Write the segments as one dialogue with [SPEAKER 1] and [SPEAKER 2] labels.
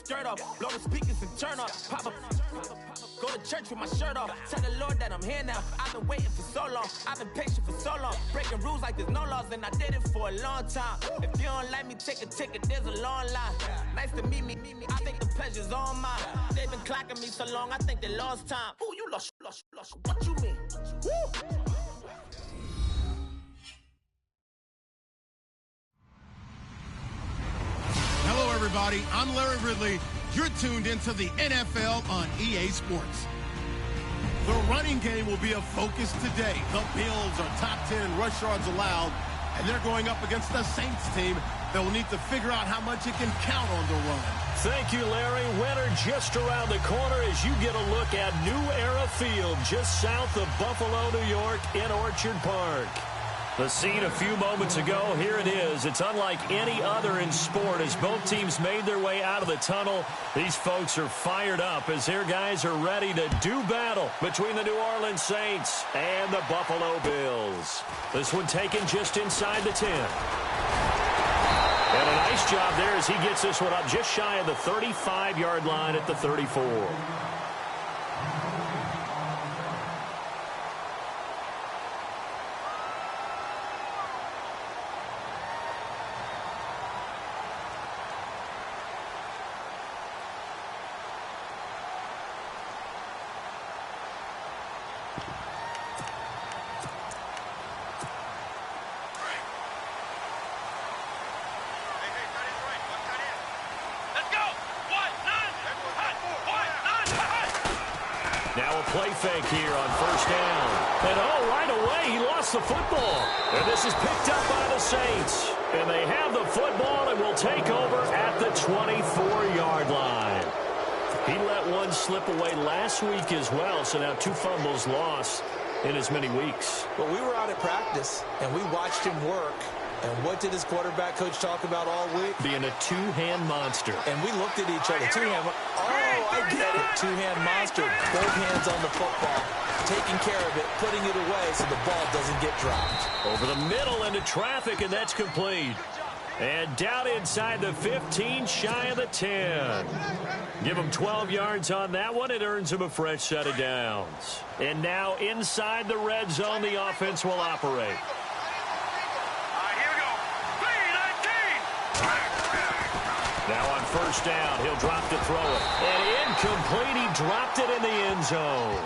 [SPEAKER 1] skirt off, blow the speakers and turn up, pop up. Go to church with my shirt off, tell the Lord that I'm here now. I've been waiting for so long, I've been patient for so long. Breaking rules like there's no laws, and I did it for a long time. If you don't like me, take a ticket, there's a long line. Nice to meet me, I think the pleasure's all mine. They've been clocking me so long, I think they lost time. Ooh, you lost, what you mean? Woo!
[SPEAKER 2] Hello, everybody. I'm Larry Ridley. You're tuned into the NFL on EA Sports. The running game will be a focus today. The Bills are top 10 in rush yards allowed, and they're going up against the Saints team that will need to figure out how much it can count on the run.
[SPEAKER 3] Thank you, Larry. Winter just around the corner as you get a look at New Era Field just south of Buffalo, New York in Orchard Park. The scene a few moments ago, here it is. It's unlike any other in sport as both teams made their way out of the tunnel. These folks are fired up as their guys are ready to do battle between the New Orleans Saints and the Buffalo Bills. This one taken just inside the 10. And a nice job there as he gets this one up just shy of the 35-yard line at the 34. Play fake here on first down. And right away, he lost the football. And this is picked up by the Saints. And they have the football and will take over at the 24-yard line. He let one slip away last week as well, so now 2 fumbles lost in as many weeks.
[SPEAKER 4] Well, we were out at practice, and we watched him work. And what did his quarterback coach talk about all week?
[SPEAKER 3] Being a two-hand monster.
[SPEAKER 4] And we looked at each other. Two-hand. Oh, I get it. Two-hand monster. Both hands on the football. Taking care of it. Putting it away so the ball doesn't get dropped.
[SPEAKER 3] Over the middle into traffic, and that's complete. And down inside the 15, shy of the 10. Give him 12 yards on that one. It earns him a fresh set of downs. And now inside the red zone, the offense will operate. Now on first down, he'll drop to throw it. And incomplete, he dropped it in the end zone.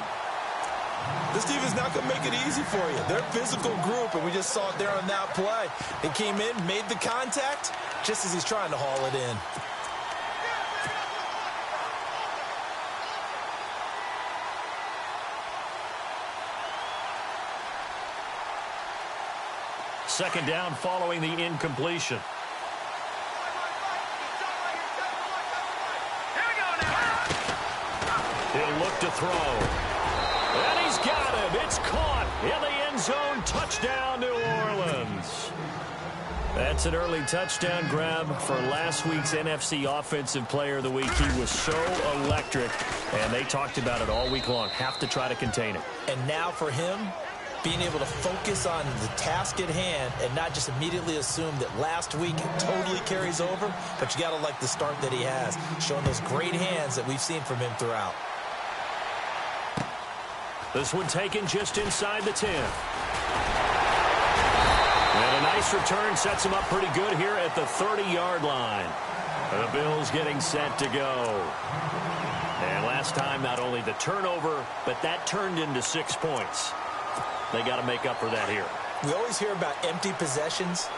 [SPEAKER 4] This team is not going to make it easy for you. They're a physical group, and we just saw it there on that play. He came in, made the contact, just as he's trying to haul it in.
[SPEAKER 3] Second down following the incompletion. He'll look to throw. And he's got him. It's caught in the end zone. Touchdown, New Orleans. That's an early touchdown grab for last week's NFC Offensive Player of the Week. He was so electric, and they talked about it all week long. Have to try to contain him.
[SPEAKER 4] And now for him, being able to focus on the task at hand and not just immediately assume that last week totally carries over, but you got to like the start that he has, showing those great hands that we've seen from him throughout.
[SPEAKER 3] This one taken just inside the 10. And a nice return sets him up pretty good here at the 30-yard line. The Bills getting set to go. And last time, not only the turnover, but that turned into 6 points. They got to make up for that here.
[SPEAKER 4] We always hear about empty possessions,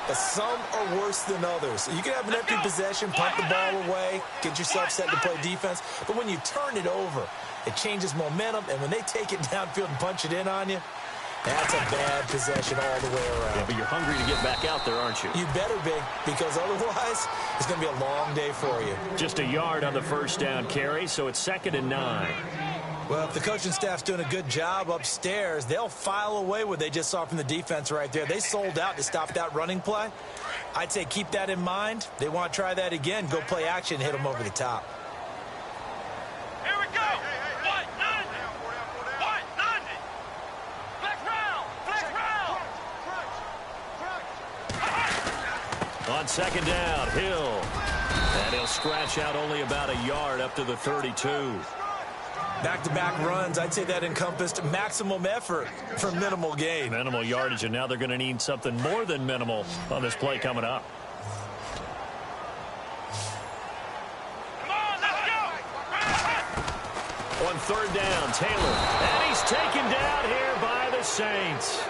[SPEAKER 4] but some are worse than others. You can have an empty possession, punt the ball away, get yourself set to play defense, but when you turn it over, it changes momentum, and when they take it downfield and punch it in on you, that's a bad possession all the way around.
[SPEAKER 3] Yeah, but you're hungry to get back out there, aren't you?
[SPEAKER 4] You better be, because otherwise it's going to be a long day for you.
[SPEAKER 3] Just a yard on the first down carry, so it's 2nd and 9.
[SPEAKER 4] Well, if the coaching staff's doing a good job upstairs, they'll file away what they just saw from the defense right there. They sold out to stop that running play. I'd say keep that in mind. They want to try that again. Go play action, hit them over the top.
[SPEAKER 1] Here we go. White 90. White 90. Flex round. Flex round.
[SPEAKER 3] On second down, Hill. And he'll scratch out only about a yard up to the 32.
[SPEAKER 4] Back-to-back runs, I'd say that encompassed maximum effort for minimal gain.
[SPEAKER 3] Minimal yardage, and now they're going to need something more than minimal on this play coming up.
[SPEAKER 1] Come on, let's go!
[SPEAKER 3] On third down, Taylor. And he's taken down here by the Saints.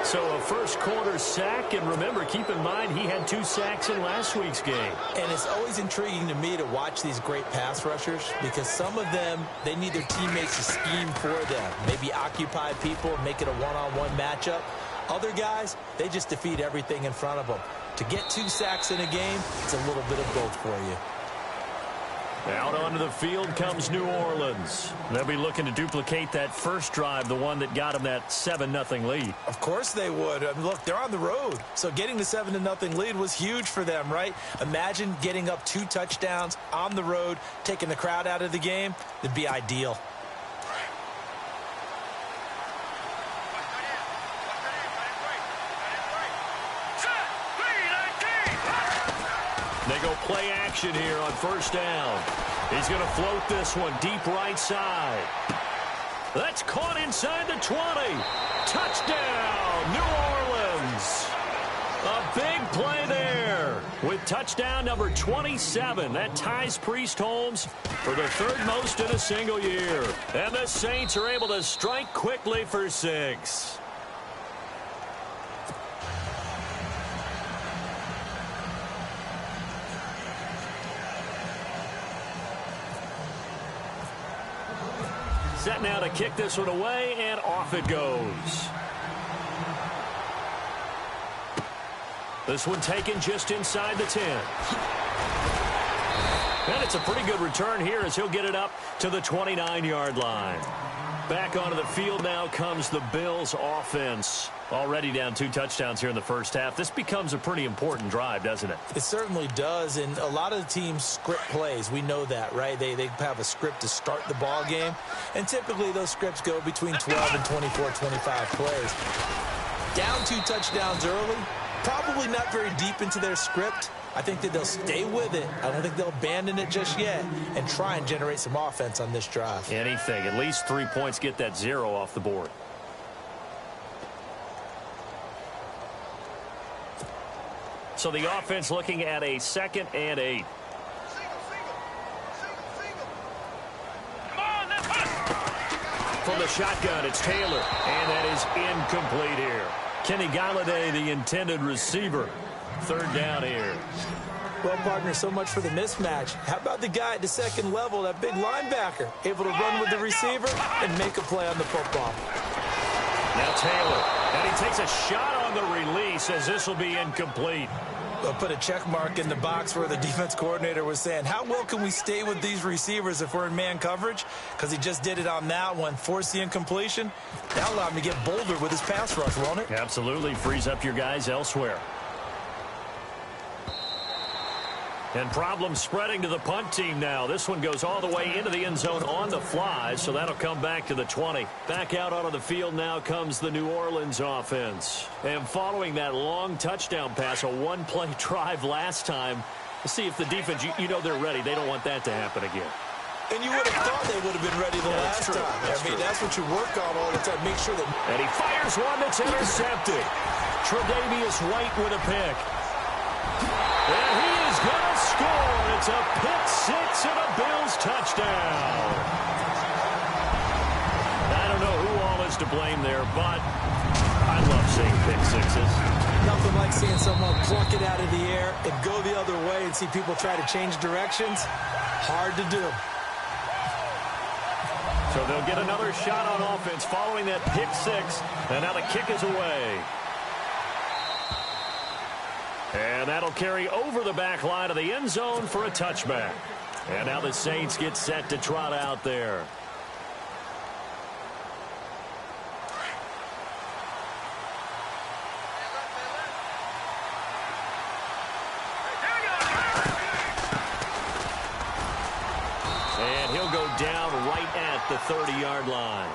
[SPEAKER 3] So a first quarter sack, and remember, keep in mind he had 2 sacks in last week's game.
[SPEAKER 4] And it's always intriguing to me to watch these great pass rushers because some of them, they need their teammates to scheme for them. Maybe occupy people, make it a one-on-one matchup. Other guys, they just defeat everything in front of them. To get 2 sacks in a game, it's a little bit of both for you.
[SPEAKER 3] Out onto the field comes New Orleans. They'll be looking to duplicate that first drive, the one that got them that 7-0 lead.
[SPEAKER 4] Of course they would. I mean, look, they're on the road. So getting the 7-0 lead was huge for them, right? Imagine getting up 2 touchdowns on the road, taking the crowd out of the game. It'd be ideal.
[SPEAKER 3] They go play action here on first down. He's going to float this one deep right side. That's caught inside the 20. Touchdown, New Orleans. A big play there with touchdown number 27. That ties Priest Holmes for the 3rd most in a single year. And the Saints are able to strike quickly for 6. Set now to kick this one away, and off it goes. This one taken just inside the 10. And it's a pretty good return here as he'll get it up to the 29-yard line. Back onto the field now comes the Bills offense. Already down 2 touchdowns here in the first half. This becomes a pretty important drive, doesn't it?
[SPEAKER 4] It certainly does, and a lot of the teams script plays. We know that, right? They have a script to start the ball game, and typically those scripts go between 12 and 24, 25 plays. Down 2 touchdowns early, probably not very deep into their script. I think that they'll stay with it. I don't think they'll abandon it just yet and try and generate some offense on this drive.
[SPEAKER 3] Anything. At least 3 points, get that 0 off the board. So the offense looking at a 2nd and 8. From the shotgun, it's Taylor, and that is incomplete here. Kenny Galladay, the intended receiver. 3rd down here.
[SPEAKER 4] Well, partner, so much for the mismatch. How about the guy at the 2nd level, that big linebacker, able to run with the receiver and make a play on the football?
[SPEAKER 3] Now Taylor, and he takes a shot on the release as this will be incomplete.
[SPEAKER 4] I'll put a check mark in the box where the defense coordinator was saying, how well can we stay with these receivers if we're in man coverage? Because he just did it on that one, forced the incompletion. That allowed him to get bolder with his pass rush, won't it?
[SPEAKER 3] Absolutely, frees up your guys elsewhere. And problems spreading to the punt team now. This one goes all the way into the end zone on the fly, so that'll come back to the 20. Back out onto the field now comes the New Orleans offense. And following that long touchdown pass, a 1-play drive last time, let's see if the defense, you know they're ready. They don't want that to happen again.
[SPEAKER 4] And you would have thought they would have been ready the last time. That's what you work on all the time. Make sure that...
[SPEAKER 3] And he fires one that's intercepted. Tre'Davious White with a pick. And he is going to score. It's a pick 6 and a Bills touchdown. I don't know who all is to blame there, but I love seeing pick 6s.
[SPEAKER 4] Nothing like seeing someone pluck it out of the air and go the other way and see people try to change directions. Hard to do.
[SPEAKER 3] So they'll get another shot on offense following that pick 6, and now the kick is away. And that'll carry over the back line of the end zone for a touchback. And now the Saints get set to trot out there. And he'll go down right at the 30-yard line.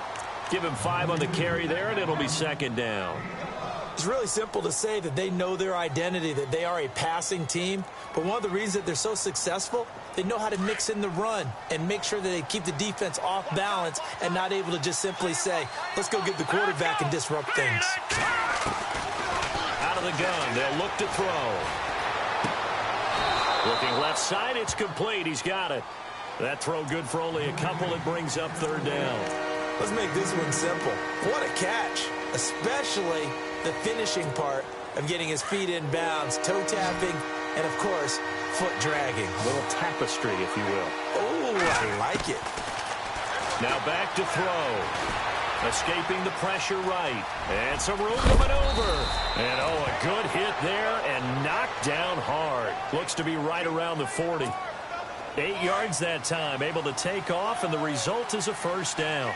[SPEAKER 3] Give him 5 on the carry there, and it'll be 2nd down.
[SPEAKER 4] It's really simple to say that they know their identity, that they are a passing team. But one of the reasons that they're so successful, they know how to mix in the run and make sure that they keep the defense off balance and not able to just simply say, let's go get the quarterback and disrupt things.
[SPEAKER 3] Out of the gun, they'll look to throw. Looking left side, it's complete. He's got it. That throw good for only a couple. It brings up third down.
[SPEAKER 4] Let's make this one simple. What a catch, especially the finishing part of getting his feet in bounds, toe tapping, and, of course, foot dragging.
[SPEAKER 3] A little tapestry, if you will.
[SPEAKER 4] Oh, I like it.
[SPEAKER 3] Now back to throw. Escaping the pressure right. And some room to maneuver. And, oh, a good hit there and knocked down hard. Looks to be right around the 40. 8 yards that time, able to take off, and the result is a first down.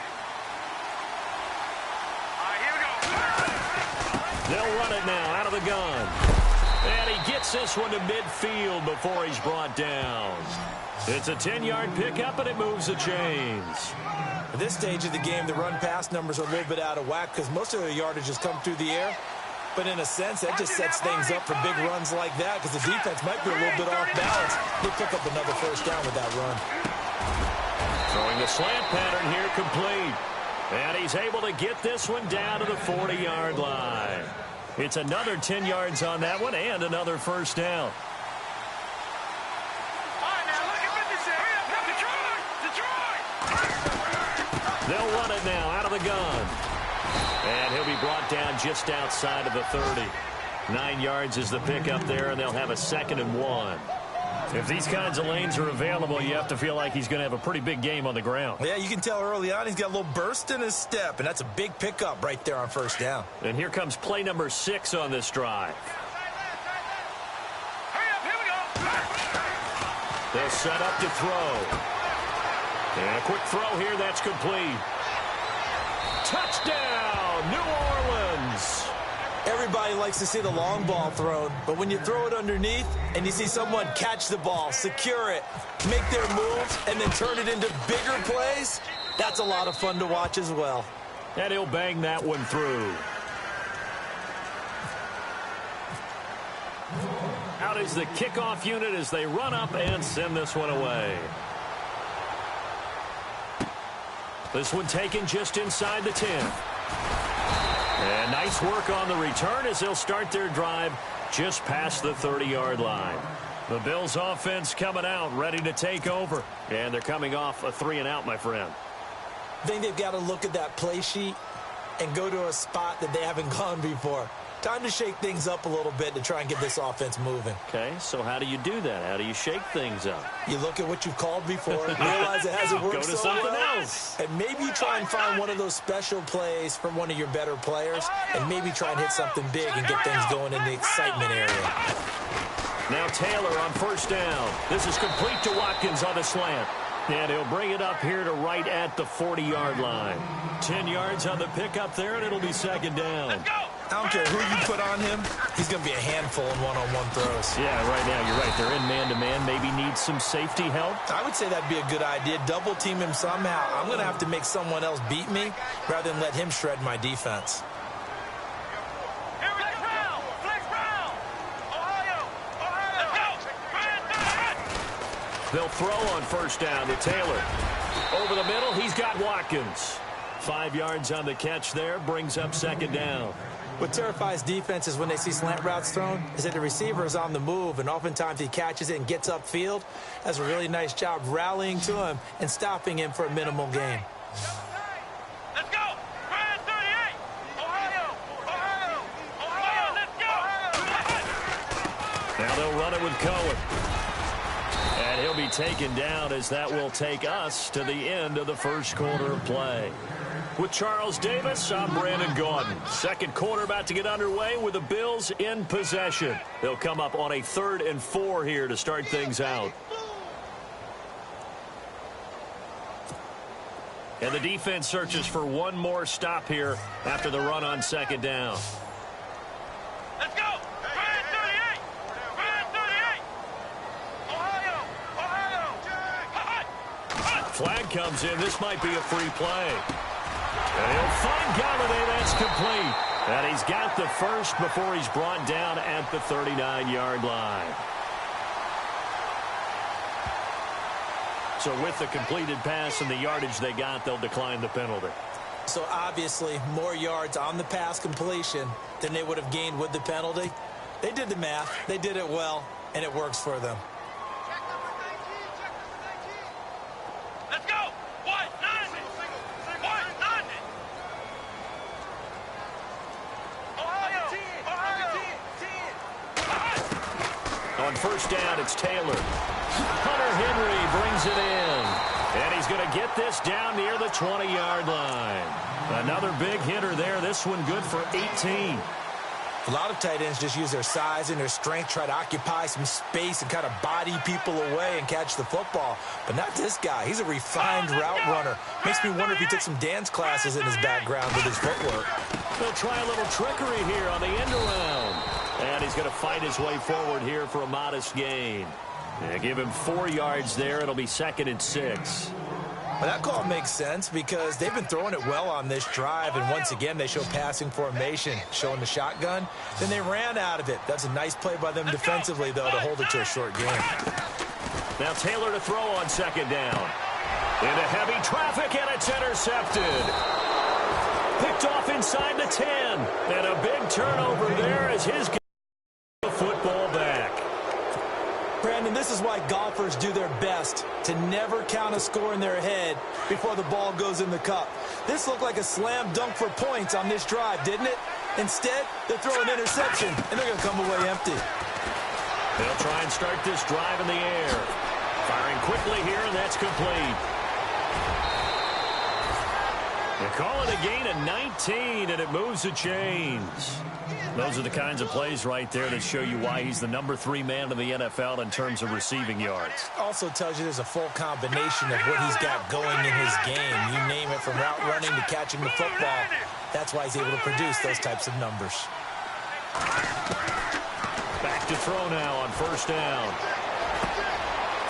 [SPEAKER 3] They'll run it now out of the gun. And he gets this one to midfield before he's brought down. It's a 10-yard pickup, and it moves the chains.
[SPEAKER 4] At this stage of the game, the run-pass numbers are a little bit out of whack because most of the yardage has come through the air. But in a sense, that just sets things up for big runs like that because the defense might be a little bit off balance. They'll pick up another first down with that run.
[SPEAKER 3] Throwing the slant pattern here complete. And he's able to get this one down to the 40-yard line. It's another 10 yards on that one and another first down. They'll run it now out of the gun. And he'll be brought down just outside of the 30. 9 yards is the pickup there, and they'll have a 2nd and 1. If these kinds of lanes are available, you have to feel like he's going to have a pretty big game on the ground.
[SPEAKER 4] Yeah, you can tell early on he's got a little burst in his step, and that's a big pickup right there on first down.
[SPEAKER 3] And here comes play number 6 on this drive.
[SPEAKER 1] Hurry up, here we go.
[SPEAKER 3] They'll set up to throw. And a quick throw here, that's complete. Touchdown, New Orleans.
[SPEAKER 4] Everybody likes to see the long ball thrown, but when you throw it underneath and you see someone catch the ball, secure it, make their moves, and then turn it into bigger plays, that's a lot of fun to watch as well.
[SPEAKER 3] And he'll bang that one through. Out is the kickoff unit as they run up and send this one away. This one taken just inside the 10. And nice work on the return as they'll start their drive just past the 30-yard line. The Bills offense coming out, ready to take over. And they're coming off a 3-and-out, my friend.
[SPEAKER 4] I think they've got to look at that play sheet and go to a spot that they haven't gone before. Time to shake things up a little bit to try and get this offense moving.
[SPEAKER 3] Okay, so how do you do that? How do you shake things up?
[SPEAKER 4] You look at what you've called before, realize it hasn't worked so well.
[SPEAKER 3] Go to something else.
[SPEAKER 4] And maybe you try and find one of those special plays from one of your better players, and maybe try and hit something big and get things going in the excitement area.
[SPEAKER 3] Now Taylor on first down. This is complete to Watkins on the slant. And he'll bring it up here to right at the 40-yard line. 10 yards on the pickup there, and it'll be 2nd down.
[SPEAKER 4] I don't care who you put on him, he's going to be a handful in one-on-one throws.
[SPEAKER 3] Yeah, right now, you're right. They're in man-to-man. Maybe need some safety help.
[SPEAKER 4] I would say that'd be a good idea. Double team him somehow. I'm going to have to make someone else beat me rather than let him shred my defense.
[SPEAKER 3] They'll throw on first down to Taylor. Over the middle, he's got Watkins. 5 yards on the catch there, brings up 2nd down.
[SPEAKER 4] What terrifies defenses when they see slant routes thrown is that the receiver is on the move, and oftentimes he catches it and gets upfield. Does a really nice job rallying to him and stopping him for a minimal gain.
[SPEAKER 1] Let's go! Brand 38! Ohio! Let's go!
[SPEAKER 3] Now they'll run it with Cohen. And he'll be taken down as that will take us to the end of the first quarter of play. With Charles Davis, I'm Brandon Gaudin. Second quarter about to get underway with the Bills in possession. They'll come up on a 3rd and 4 here to start things out. And the defense searches for one more stop here after the run on 2nd down.
[SPEAKER 1] Let's go! Brand 38! Brand 38! Ohio!
[SPEAKER 3] Flag comes in. This might be a free play. And he'll find Galladay. That's complete. And he's got the first before he's brought down at the 39-yard line. So with the completed pass and the yardage they got, they'll decline the penalty.
[SPEAKER 4] So obviously more yards on the pass completion than they would have gained with the penalty. They did the math. They did it well, and it works for them.
[SPEAKER 5] Check number 19. Check number 19. Let's go. 1-9. 1-9. Ohio.
[SPEAKER 3] On first down, it's Taylor. Hunter Henry brings it in. And he's going to get this down near the 20-yard line. Another big hitter there. This one good for 18.
[SPEAKER 4] A lot of tight ends just use their size and their strength, try to occupy some space and kind of body people away and catch the football. But not this guy. He's a refined route runner. Makes me wonder if he took some dance classes in his background with his footwork.
[SPEAKER 3] They'll try a little trickery here on the end around. And he's going to fight his way forward here for a modest gain. Give him 4 yards there. It'll be 2nd and 6.
[SPEAKER 4] Well, that call makes sense because they've been throwing it well on this drive, and once again they show passing formation, showing the shotgun. Then they ran out of it. That's a nice play by them defensively, though, to hold it to a short game.
[SPEAKER 3] Now Taylor to throw on 2nd down. Into heavy traffic, and it's intercepted. Picked off inside the 10. And a big turnover there as his football back.
[SPEAKER 4] Brandon, this is why golfers do their best to never count a score in their head before the ball goes in the cup. This looked like a slam dunk for points on this drive, didn't it? Instead, they throw an interception, and they're going to come away empty.
[SPEAKER 3] They'll try and start this drive in the air. Firing quickly here, and that's complete. They call it a gain of 19, and it moves the chains. Those are the kinds of plays right there that show you why he's the number 3 man in the NFL in terms of receiving yards.
[SPEAKER 4] Also tells you there's a full combination of what he's got going in his game. You name it, from route running to catching the football. That's why he's able to produce those types of numbers.
[SPEAKER 3] Back to throw now on first down.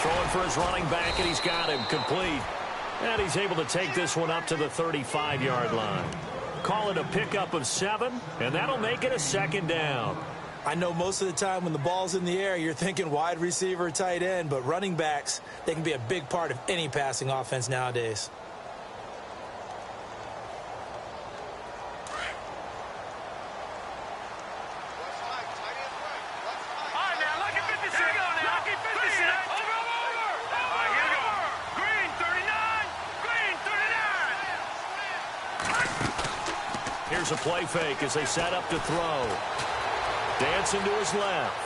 [SPEAKER 3] Throwing for his running back, and he's got him complete. And he's able to take this one up to the 35-yard line. Call it a pickup of 7, and that'll make it a 2nd down.
[SPEAKER 4] I know most of the time when the ball's in the air, you're thinking wide receiver, tight end, but running backs, they can be a big part of any passing offense nowadays.
[SPEAKER 3] Here's a play fake as they set up to throw. Dancing to his left.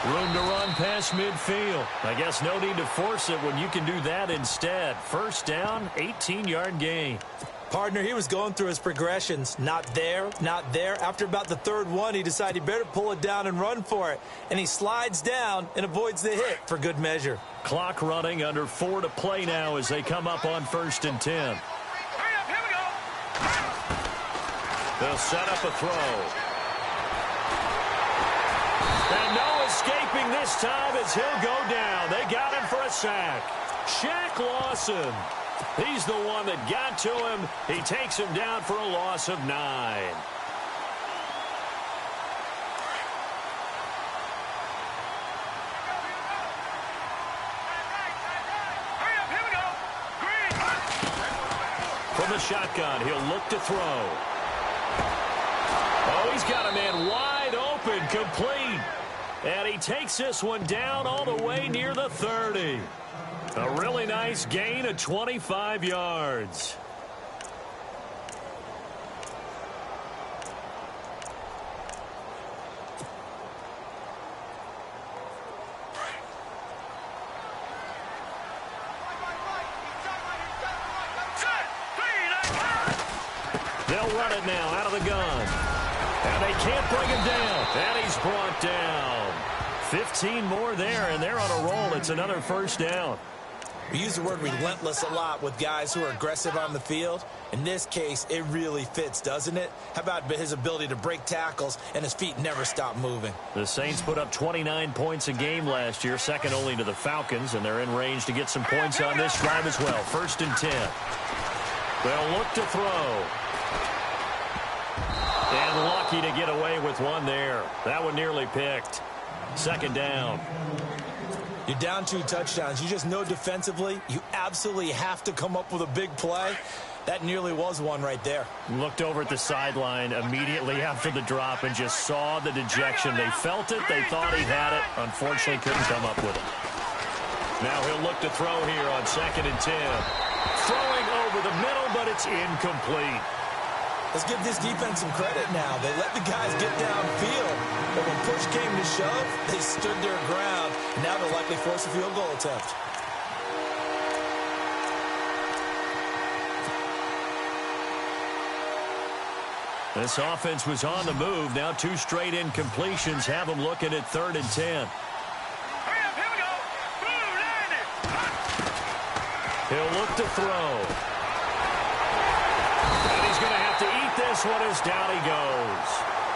[SPEAKER 3] Room to run past midfield. I guess no need to force it when you can do that instead. First down, 18-yard gain.
[SPEAKER 4] Partner, he was going through his progressions. Not there, not there. After about the 3rd one, he decided he better pull it down and run for it. And he slides down and avoids the hit for good measure.
[SPEAKER 3] Clock running, under 4 to play now as they come up on 1st and 10. They'll set up a throw. And no escaping this time as he'll go down. They got him for a sack. Shaq Lawson. He's the one that got to him. He takes him down for a loss of 9. From the shotgun, he'll look to throw. Oh, he's got a man wide open, complete. And he takes this one down all the way near the 30. A really nice gain of 25 yards. They'll run it now out of the gun. And they can't bring him down. And he's brought down. 15 more there, and they're on a roll. It's another first down.
[SPEAKER 4] We use the word relentless a lot with guys who are aggressive on the field. In this case, it really fits, doesn't it? How about his ability to break tackles and his feet never stop moving?
[SPEAKER 3] The Saints put up 29 points a game last year, second only to the Falcons, and they're in range to get some points on this drive as well. 1st and 10. They'll look to throw. And lucky to get away with one there. That one nearly picked. Second down.
[SPEAKER 4] You're down 2 touchdowns. You just know defensively you absolutely have to come up with a big play. That nearly was one right there.
[SPEAKER 3] Looked over at the sideline immediately after the drop and just saw the dejection. They felt it. They thought he had it. Unfortunately, couldn't come up with it. Now he'll look to throw here on 2nd and 10. Throwing over the middle, but it's incomplete.
[SPEAKER 4] Let's give this defense some credit now. They let the guys get downfield, but when push came to shove, they stood their ground. And now they'll likely force a field goal attempt.
[SPEAKER 3] This offense was on the move. Now 2 straight incompletions have them looking at 3rd and 10.
[SPEAKER 5] Hurry up, here we go. Boom, landed.
[SPEAKER 3] He'll look to throw. And he's going to have to eat this one as down he goes.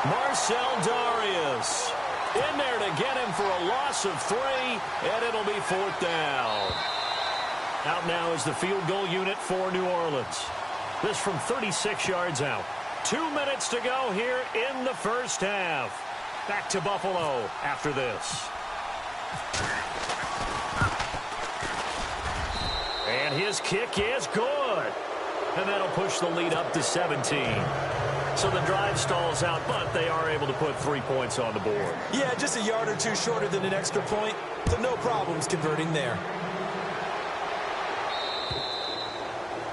[SPEAKER 3] Marcel Darius in there to get him for a loss of 3, and it'll be 4th down. Out now is the field goal unit for New Orleans. This from 36 yards out. 2 minutes to go here in the first half. Back to Buffalo after this. And his kick is good. And that'll push the lead up to 17. So the drive stalls out, but they are able to put 3 points on the board.
[SPEAKER 4] Yeah, just a yard or 2 shorter than an extra point, so no problems converting there.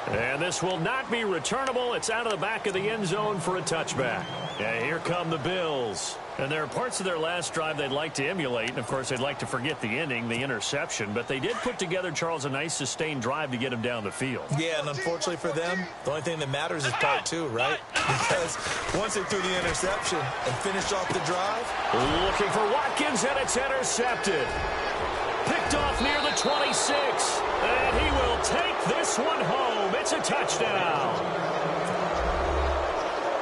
[SPEAKER 3] And this will not be returnable. It's out of the back of the end zone for a touchback. Yeah, here come the Bills. And there are parts of their last drive they'd like to emulate. And, of course, they'd like to forget the ending, the interception. But they did put together, Charles, a nice sustained drive to get him down the field.
[SPEAKER 4] Yeah, and unfortunately for them, the only thing that matters is part 2, right? Because once they threw the interception and finished off the drive.
[SPEAKER 3] Looking for Watkins, and it's intercepted. Picked off near the 26. And he will take this one home. It's a touchdown.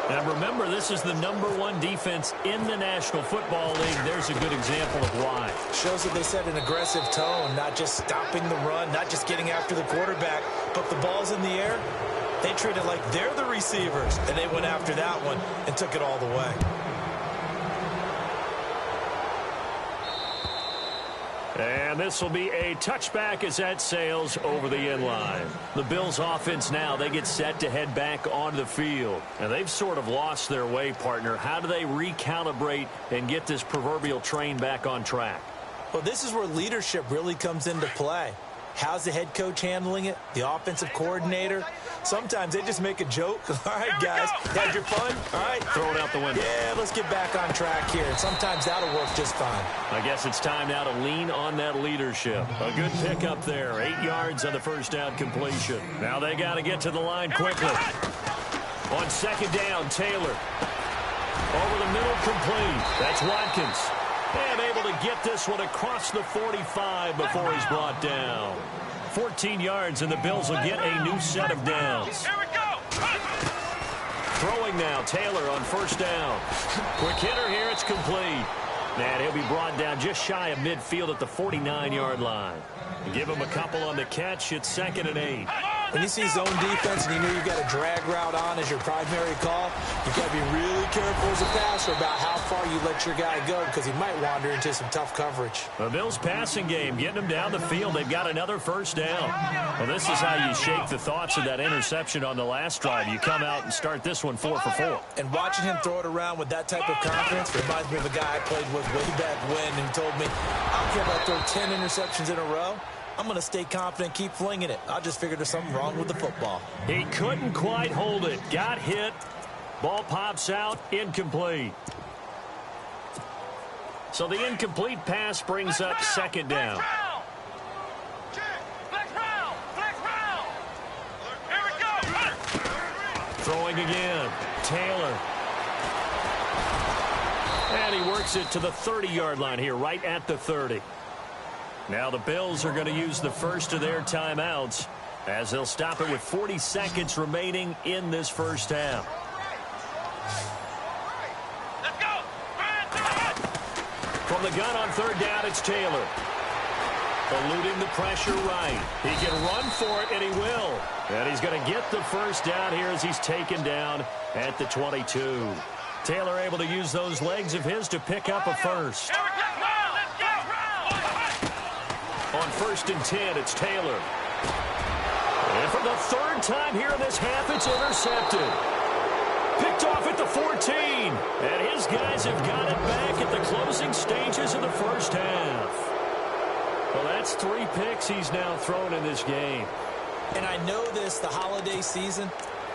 [SPEAKER 3] And remember, this is the #1 defense in the National Football League. There's a good example of why.
[SPEAKER 4] Shows that they set an aggressive tone, not just stopping the run, not just getting after the quarterback, but the ball's in the air. They treat it like they're the receivers, and they went after that one and took it all the way.
[SPEAKER 3] And this will be a touchback as that sails over the end line. The Bills offense now, they get set to head back onto the field. And they've sort of lost their way, partner. How do they recalibrate and get this proverbial train back on track?
[SPEAKER 4] Well, this is where leadership really comes into play. How's the head coach handling it? The offensive coordinator? Sometimes they just make a joke. All right, guys, had your fun? All right.
[SPEAKER 3] Throw it out the window.
[SPEAKER 4] Yeah, let's get back on track here. And sometimes that'll work just fine.
[SPEAKER 3] I guess it's time now to lean on that leadership. A good pickup there. 8 yards on the first down completion. Now they got to get to the line quickly. On 2nd down, Taylor. Over the middle, complete. That's Watkins. And able to get this one across the 45 before he's brought down. 14 yards, and the Bills will get a new set of downs.
[SPEAKER 5] Here we go.
[SPEAKER 3] Throwing now, Taylor on 1st down. Quick hitter here, it's complete. And he'll be brought down just shy of midfield at the 49-yard line. Give him a couple on the catch. It's 2nd and 8.
[SPEAKER 4] When you see zone defense and you know you've got a drag route on as your primary call, you've got to be really careful as a passer about how far you let your guy go because he might wander into some tough coverage.
[SPEAKER 3] The Bills passing game, getting them down the field. They've got another 1st down. Well, this is how you shake the thoughts of that interception on the last drive. You come out and start this one 4 for 4.
[SPEAKER 4] And watching him throw it around with that type of confidence reminds me of a guy I played with way back when and told me, I don't care if I throw 10 interceptions in a row. I'm going to stay confident, keep flinging it. I just figured there's something wrong with the football.
[SPEAKER 3] He couldn't quite hold it. Got hit. Ball pops out. Incomplete. So the incomplete pass brings up 2nd down.
[SPEAKER 5] Here we go.
[SPEAKER 3] Throwing again. Taylor. And he works it to the 30-yard line here, right at the 30. Now the Bills are going to use the first of their timeouts as they'll stop it with 40 seconds remaining in this first half.
[SPEAKER 5] Let's go.
[SPEAKER 3] From the gun on 3rd down, it's Taylor. Eluding the pressure right. He can run for it, and he will. And he's going to get the 1st down here as he's taken down at the 22. Taylor able to use those legs of his to pick up a first. On 1st and 10, it's Taylor. And for the 3rd time here in this half, it's intercepted. Picked off at the 14. And his guys have got it back at the closing stages of the first half. Well, that's 3 picks he's now thrown in this game.
[SPEAKER 4] And I know this, the holiday season,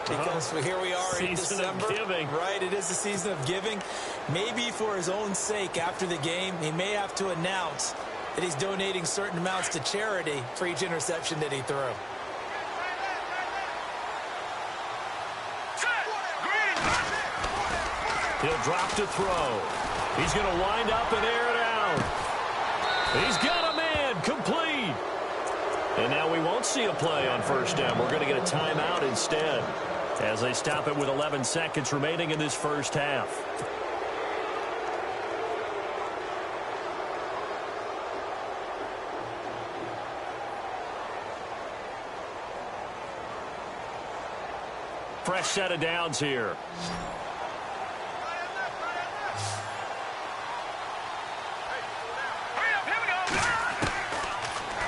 [SPEAKER 4] because here we are in December.
[SPEAKER 3] Season of giving.
[SPEAKER 4] Right, it is the season of giving. Maybe for his own sake after the game, he may have to announce that he's donating certain amounts to charity for each interception that he threw.
[SPEAKER 3] He'll drop to throw. He's going to wind up and air it out. He's got a man complete. And now we won't see a play on 1st down. We're going to get a timeout instead as they stop it with 11 seconds remaining in this first half. Fresh set of downs here.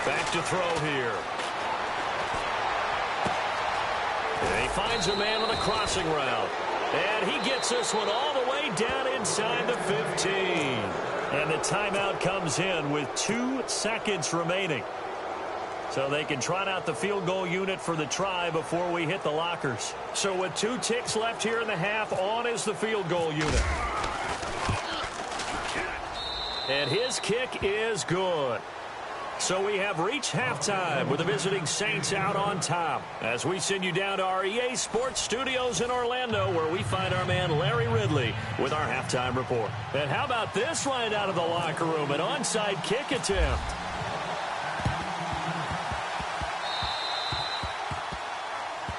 [SPEAKER 3] Back to throw here. And he finds a man on a crossing route. And he gets this one all the way down inside the 15. And the timeout comes in with 2 seconds remaining. So they can trot out the field goal unit for the try before we hit the lockers. So with 2 ticks left here in the half, on is the field goal unit. And his kick is good. So we have reached halftime with the visiting Saints out on top as we send you down to our EA Sports Studios in Orlando where we find our man Larry Ridley with our halftime report. And how about this right out of the locker room, an onside kick attempt.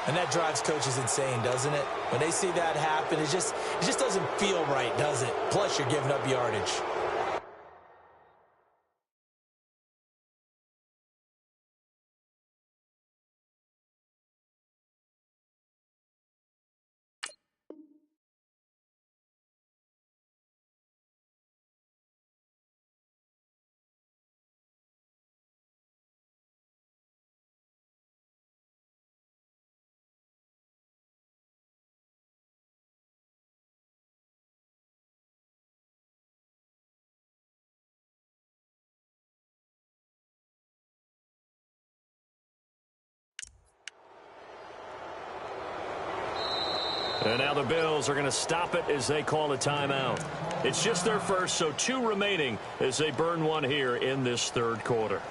[SPEAKER 4] And that drives coaches insane, doesn't it? When they see that happen, it just doesn't feel right, does it? Plus, you're giving up yardage.
[SPEAKER 3] And now the Bills are going to stop it as they call a timeout. It's just their first, so 2 remaining as they burn one here in this 3rd quarter.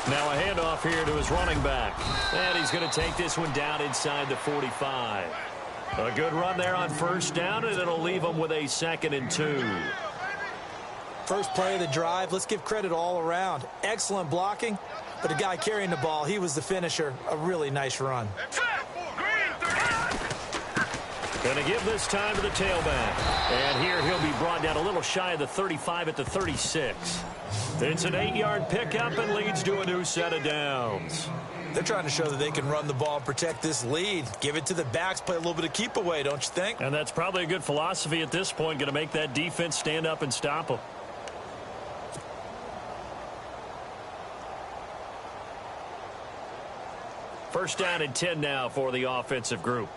[SPEAKER 3] Now a handoff here to his running back. And he's going to take this one down inside the 45. A good run there on 1st down, and it'll leave him with a 2nd and 2.
[SPEAKER 4] First play of the drive, let's give credit all around. Excellent blocking, but the guy carrying the ball, he was the finisher. A really nice run.
[SPEAKER 3] Going to give this time to the tailback. And here he'll be brought down a little shy of the 35 at the 36. It's an 8-yard pickup and leads to a new set of downs.
[SPEAKER 4] They're trying to show that they can run the ball and protect this lead. Give it to the backs, play a little bit of keep away, don't you think?
[SPEAKER 3] And that's probably a good philosophy at this point, going to make that defense stand up and stop them. First down and 10 now for the offensive group.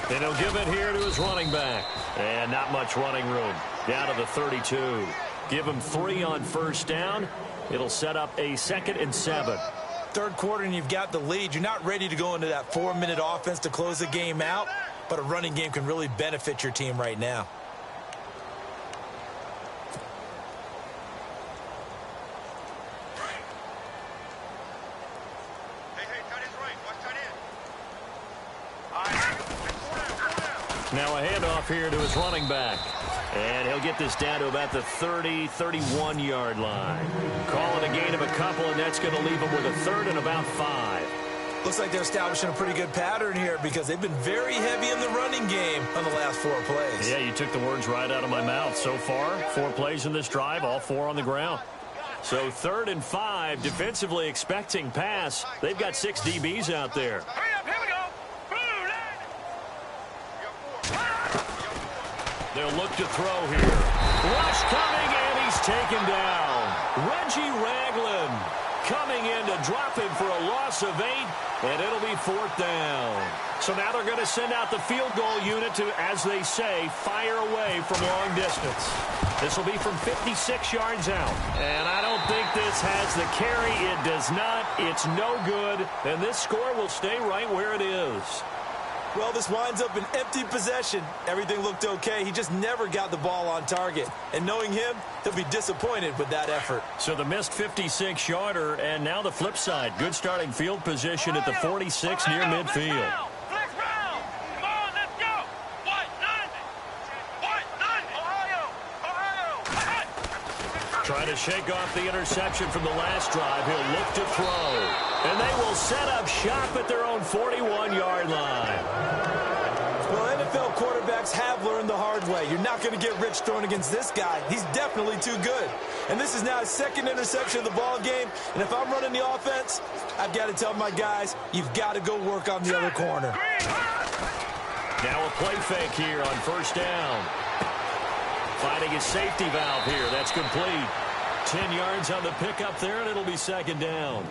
[SPEAKER 3] And he'll give it here to his running back. And not much running room. Down to the 32. Give him 3 on 1st down. It'll set up a 2nd and 7.
[SPEAKER 4] 3rd quarter and you've got the lead. You're not ready to go into that 4-minute offense to close the game out. But a running game can really benefit your team right now.
[SPEAKER 3] handoff here to his running back. And he'll get this down to about the 30-31-yard line. Calling a gain of a couple, and that's going to leave him with a third and about 5.
[SPEAKER 4] Looks like they're establishing a pretty good pattern here because they've been very heavy in the running game on the last 4 plays.
[SPEAKER 3] Yeah, you took the words right out of my mouth. So far, 4 plays in this drive, all 4 on the ground. So 3rd and 5, defensively expecting pass. They've got 6 DBs out there.
[SPEAKER 5] Hurry up, here we go.
[SPEAKER 3] They'll look to throw here. Rush coming, and he's taken down. Reggie Ragland coming in to drop him for a loss of 8, and it'll be 4th down. So now they're going to send out the field goal unit to, as they say, fire away from long distance. This will be from 56 yards out. And I don't think this has the carry. It does not. It's no good. And this score will stay right where it is.
[SPEAKER 4] Well, this winds up an empty possession. Everything looked okay. He just never got the ball on target. And knowing him, he'll be disappointed with that effort.
[SPEAKER 3] So the missed 56-yarder, and now the flip side. Good starting field position at the 46 near midfield.
[SPEAKER 5] Flex round. Come on, let's go. White 90. Ohio.
[SPEAKER 3] Trying to shake off the interception from the last drive. He'll look to throw. And they will set up shop at their own 41-yard line.
[SPEAKER 4] Well, NFL quarterbacks have learned the hard way. You're not going to get rich throwing against this guy. He's definitely too good. And this is now his 2nd interception of the ball game. And if I'm running the offense, I've got to tell my guys, you've got to go work on the other corner.
[SPEAKER 3] Now a play fake here on 1st down. Finding his safety valve here. That's complete. 10 yards on the pickup there, and it'll be 2nd down.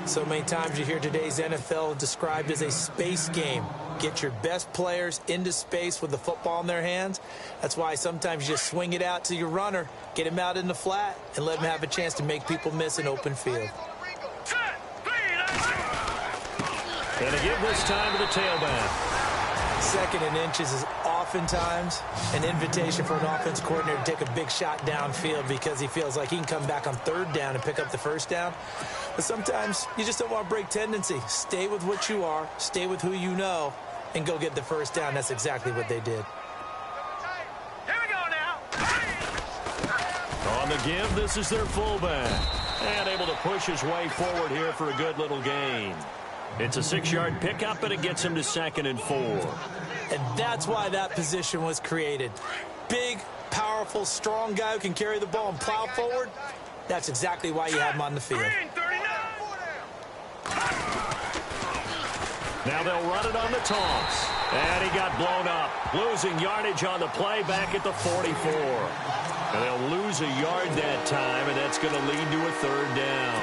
[SPEAKER 4] So many times you hear today's NFL described as a space game. Get your best players into space with the football in their hands. That's why sometimes you just swing it out to your runner, get him out in the flat, and let him have a chance to make people miss an open field.
[SPEAKER 3] And a give this time to the tailback.
[SPEAKER 4] 2nd and inches is oftentimes an invitation for an offense coordinator to take a big shot downfield because he feels like he can come back on 3rd down and pick up the 1st down. But sometimes you just don't want to break tendency. Stay with what you are, stay with who you know, and go get the 1st down. That's exactly what they did.
[SPEAKER 5] Here we go now.
[SPEAKER 3] On the give, this is their fullback. And able to push his way forward here for a good little gain. It's a 6-yard pickup, and it gets him to 2nd and 4.
[SPEAKER 4] And that's why that position was created. Big, powerful, strong guy who can carry the ball and plow forward. That's exactly why you have him on the field.
[SPEAKER 3] Now they'll run it on the toss. And he got blown up. Losing yardage on the play back at the 44. And they'll lose a yard that time, and that's going to lead to a 3rd down.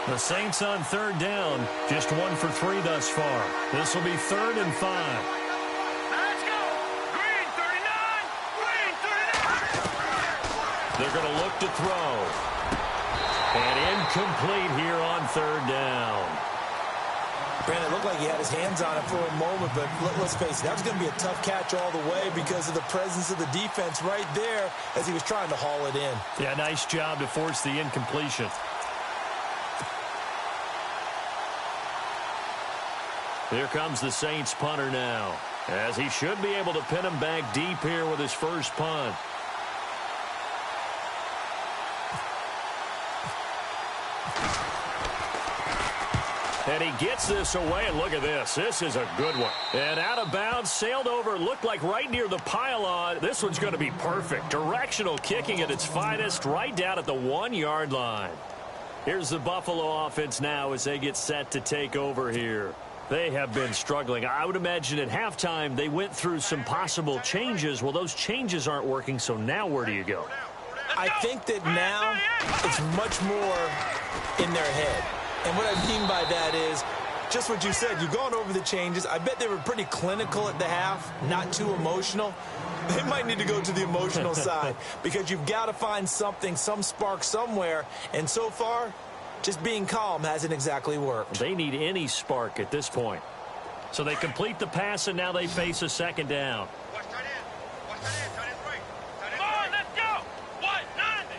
[SPEAKER 3] The Saints on 3rd down, just 1 for 3 thus far. This will be 3rd and 5.
[SPEAKER 5] Let's go. Green 39. Green 39.
[SPEAKER 3] They're going to look to throw. And incomplete here on 3rd down.
[SPEAKER 4] Brandon, it looked like he had his hands on it for a moment, but let's face it, that was going to be a tough catch all the way because of the presence of the defense right there as he was trying to haul it in.
[SPEAKER 3] Yeah, nice job to force the incompletion. Here comes the Saints punter now, as he should be able to pin him back deep here with his first punt. And he gets this away, and look at this. This is a good one. And out of bounds, sailed over, looked like right near the pylon. This one's going to be perfect. Directional kicking at its finest, right down at the 1-yard line. Here's the Buffalo offense now as they get set to take over here. They have been struggling. I would imagine at halftime they went through some possible changes. Well, those changes aren't working, so now where do you go?
[SPEAKER 4] I think that now it's much more in their head. And what I mean by that is just what you said. You've gone over the changes. I bet they were pretty clinical at the half, not too emotional. They might need to go to the emotional side because you've got to find something, some spark somewhere. And so far, just being calm hasn't exactly worked.
[SPEAKER 3] They need any spark at this point. So they complete the pass, and now they face a 2nd down.
[SPEAKER 5] Watch tight end. Watch tight end. Tight end's right. Come on, let's go. White 90.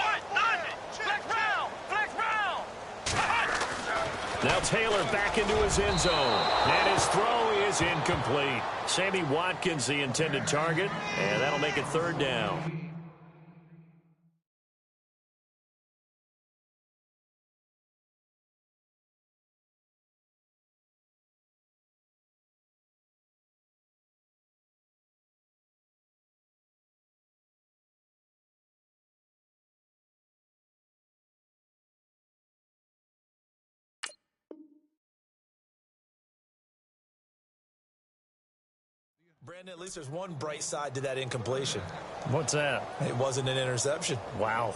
[SPEAKER 5] White 90. Flex round. Flex round.
[SPEAKER 3] Now Taylor back into his end zone. And his throw is incomplete. Sammy Watkins, the intended target, and that'll make it third down.
[SPEAKER 4] Brandon, at least there's one bright side to that incompletion.
[SPEAKER 3] What's that?
[SPEAKER 4] It wasn't an interception.
[SPEAKER 3] Wow.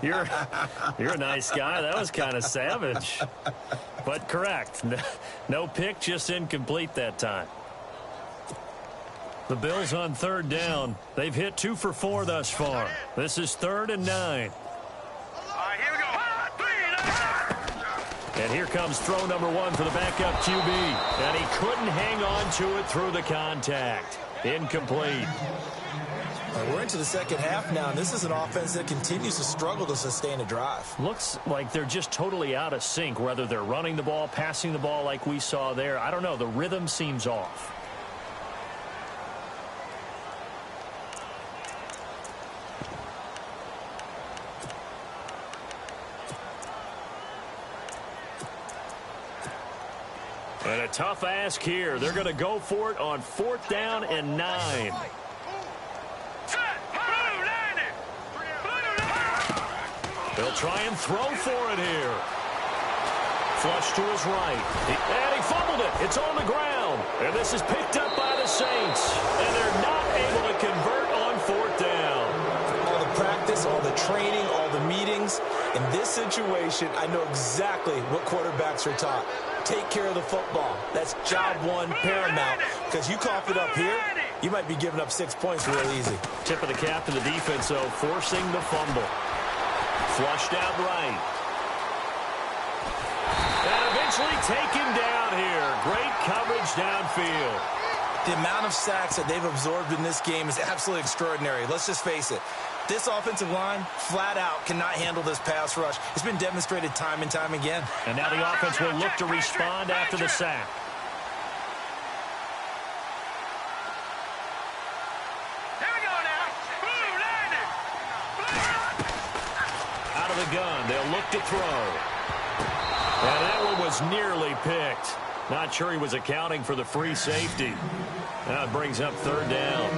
[SPEAKER 3] You're a nice guy. That was kind of savage. But correct. No pick, just incomplete that time. The Bills on third down. They've hit 2 for 4 thus far. This is 3rd and 9.
[SPEAKER 5] All right, here we go.
[SPEAKER 3] And here comes throw number 1 for the backup QB. And he couldn't hang on to it through the contact. Incomplete.
[SPEAKER 4] We're into the second half now, and this is an offense that continues to struggle to sustain a drive.
[SPEAKER 3] Looks like they're just totally out of sync, whether they're running the ball, passing the ball like we saw there. I don't know. The rhythm seems off. And a tough ask here. They're going to go for it on 4th down and 9. They'll try and throw for it here. Flush to his right. And he fumbled it. It's on the ground. And this is picked up by the Saints. And they're not able to convert on 4th down.
[SPEAKER 4] All the practice, all the training, all the meetings. In this situation, I know exactly what quarterbacks are taught. Take care of the football. That's job 1 paramount. Because you cough it up here, you might be giving up 6 points real easy.
[SPEAKER 3] Tip of the cap to the defense, though, forcing the fumble. Flushed out right. And eventually taken down here. Great coverage downfield.
[SPEAKER 4] The amount of sacks that they've absorbed in this game is absolutely extraordinary. Let's just face it. This offensive line, flat out, cannot handle this pass rush. It's been demonstrated time and time again.
[SPEAKER 3] And now the offense will look to respond after the sack.
[SPEAKER 5] Here we go now. Boom, landed.
[SPEAKER 3] Out of the gun, they'll look to throw. And that one was nearly picked. Not sure he was accounting for the free safety. Now it brings up 3rd down.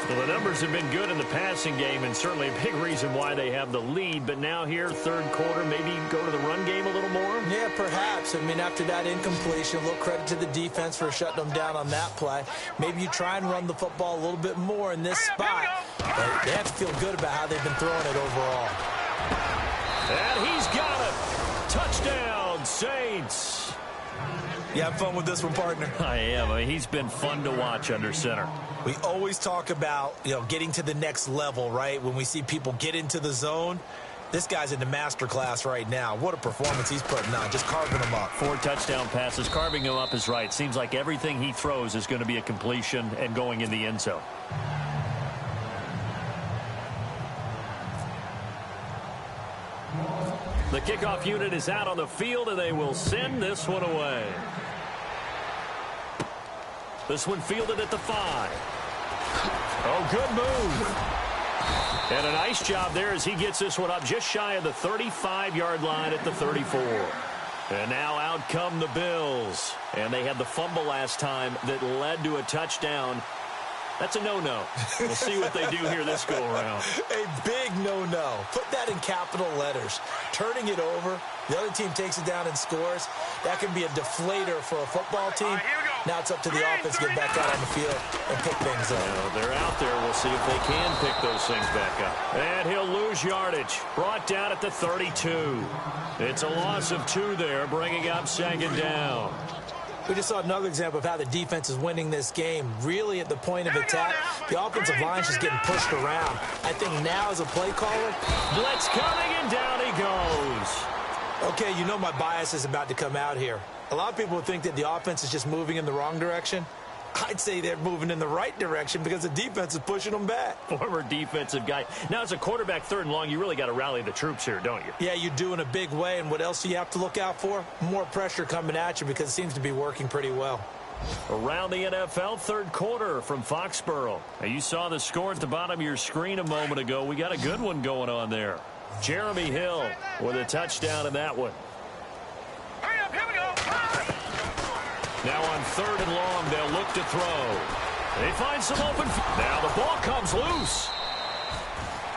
[SPEAKER 3] Well, the numbers have been good in the passing game, and certainly a big reason why they have the lead. But now here, 3rd quarter, maybe go to the run game a little more?
[SPEAKER 4] Yeah, perhaps. I mean, after that incompletion, a little credit to the defense for shutting them down on that play. Maybe you try and run the football a little bit more in this spot. But they have to feel good about how they've been throwing it overall.
[SPEAKER 3] And he's got it. Touchdown, Saints.
[SPEAKER 4] You have fun with this one, partner?
[SPEAKER 3] I am. I mean, he's been fun to watch under center.
[SPEAKER 4] We always talk about, getting to the next level, right? When we see people get into the zone, this guy's in the master class right now. What a performance he's putting on, just carving them up.
[SPEAKER 3] 4 touchdown passes. Carving him up is right. Seems like everything he throws is going to be a completion and going in the end zone. The kickoff unit is out on the field, and they will send this one away. This one fielded at the 5. Oh, good move. And a nice job there as he gets this one up just shy of the 35-yard line at the 34. And now out come the Bills. And they had the fumble last time that led to a touchdown. That's a no-no. We'll see what they do here this go-around.
[SPEAKER 4] A big no-no. Put that in capital letters. Turning it over, the other team takes it down and scores. That can be a deflator for a football team. Now it's up to the offense to get back out on the field and pick things up.
[SPEAKER 3] They're out there. We'll see if they can pick those things back up. And he'll lose yardage. Brought down at the 32. It's a loss of 2 there, bringing up 2nd down.
[SPEAKER 4] We just saw another example of how the defense is winning this game. Really at the point of attack, the offensive line's just getting pushed around. I think now as a play caller,
[SPEAKER 3] blitz coming, and down he goes.
[SPEAKER 4] Okay, you know my bias is about to come out here. A lot of people think that the offense is just moving in the wrong direction. I'd say they're moving in the right direction because the defense is pushing them back.
[SPEAKER 3] Former defensive guy. Now, as a quarterback, 3rd and long, you really got to rally the troops here, don't you?
[SPEAKER 4] Yeah, you do in a big way. And what else do you have to look out for? More pressure coming at you because it seems to be working pretty well.
[SPEAKER 3] Around the NFL, 3rd quarter from Foxborough. Now, you saw the score at the bottom of your screen a moment ago. We got a good one going on there. Jeremy Hill with a touchdown in that one.
[SPEAKER 5] Hurry up, here we go.
[SPEAKER 3] Now on 3rd and long, they'll look to throw. They find some open. Now the ball comes loose.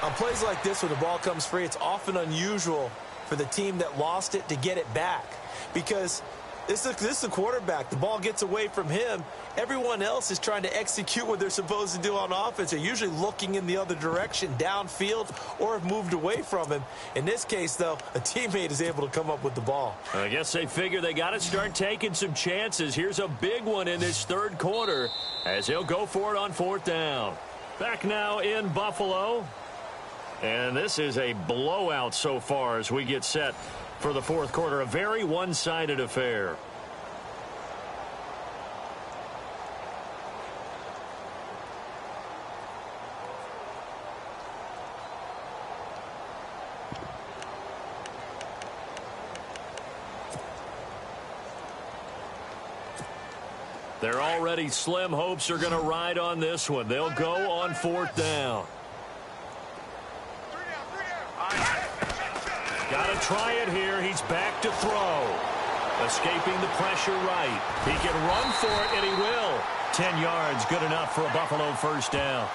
[SPEAKER 4] On plays like this where the ball comes free, it's often unusual for the team that lost it to get it back. Because this is the quarterback. The ball gets away from him. Everyone else is trying to execute what they're supposed to do on offense. They're usually looking in the other direction, downfield, or have moved away from him. In this case, though, a teammate is able to come up with the ball.
[SPEAKER 3] I guess they figure they got to start taking some chances. Here's a big one in this 3rd quarter as he'll go for it on 4th down. Back now in Buffalo. And this is a blowout so far as we get set for the 4th quarter. A very one-sided affair. They're already slim hopes are going to ride on this one. They'll go on 4th down. Got to try it here. He's back to throw. Escaping the pressure right. He can run for it, and he will. 10 yards, good enough for a Buffalo 1st down.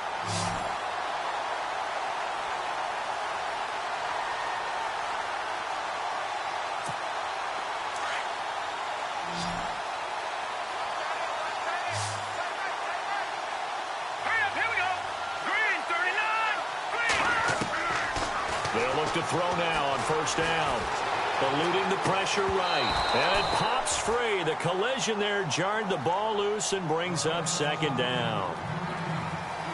[SPEAKER 3] To throw now on 1st down. Eluding the pressure right. And it pops free. The collision there jarred the ball loose and brings up 2nd down.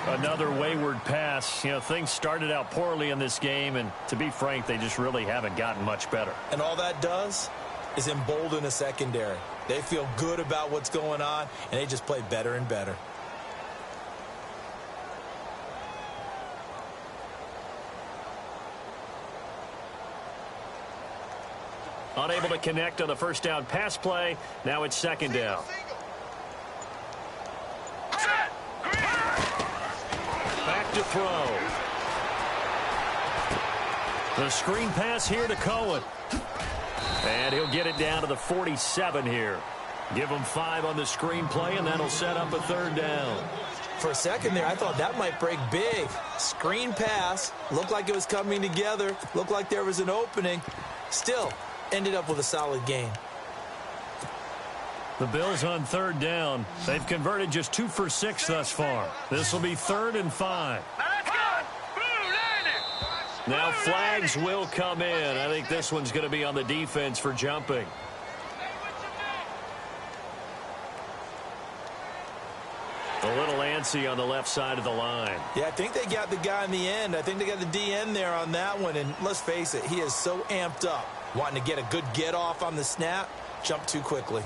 [SPEAKER 3] Another wayward pass. You know, things started out poorly in this game, and to be frank, they just really haven't gotten much better.
[SPEAKER 4] And all that does is embolden a secondary. They feel good about what's going on, and they just play better and better.
[SPEAKER 3] Unable to connect on the 1st down pass play. Now it's 2nd down. Back to throw. The screen pass here to Cohen. And he'll get it down to the 47 here. Give him 5 on the screen play, and that'll set up a 3rd down.
[SPEAKER 4] For a second there, I thought that might break big. Screen pass. Looked like it was coming together. Looked like there was an opening. Still ended up with a solid gain.
[SPEAKER 3] The Bills on 3rd down. They've converted just 2 for 6 thus far. This will be 3rd and 5. Now flags will come in. I think this one's going to be on the defense for jumping. A little antsy on the left side of the line.
[SPEAKER 4] Yeah, I think they got the guy in the end. I think they got the DN there on that one. And let's face it, he is so amped up. Wanting to get a good get off on the snap, jump too quickly.